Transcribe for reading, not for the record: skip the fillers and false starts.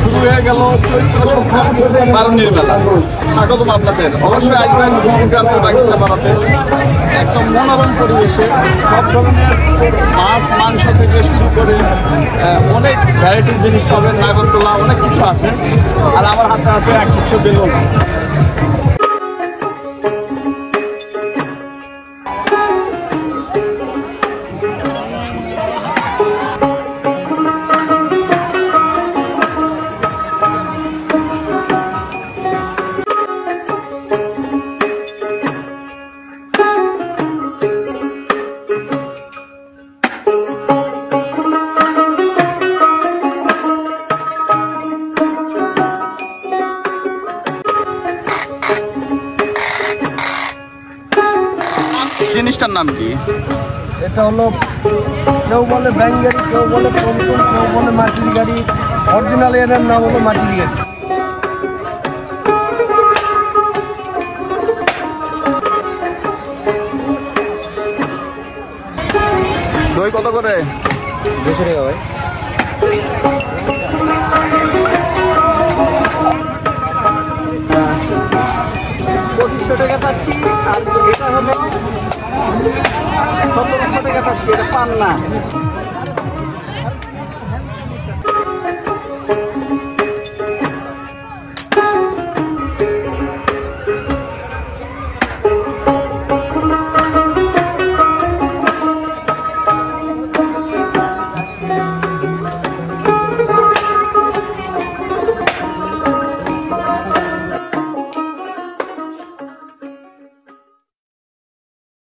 শুরু হয়ে গেল চৈত্র সংক্রান্তির বারুণীর মেলা। স্বাগতম আপনাদের। অবশ্যই আসবেন সংক্রান্তির বাগিচা পাড়াতে। একদম মনোরম পরিবেশে সব ধরনের মাছ মাংস থেকে শুরু করে অনেক ভ্যারাইটির জিনিস পাবেন। নাগরদোলা অনেক কিছু আছে। আর আমার হাতে আছে এক কিছু বেলুন। জিনিসটার নাম কি? এটা হলো কেউ বলে ব্যাং গাড়ি, কেউ বলে পন্টন, কেউ বলে মাটির গাড়ি। অরিজিনাল এর নাম হলো মাটির গাড়ি। দই কত করে? 200 টাকা ভাই। টাকা পাচ্ছি। আর এটা হলো 1700 টাকা পাচ্ছি। এটা পান না।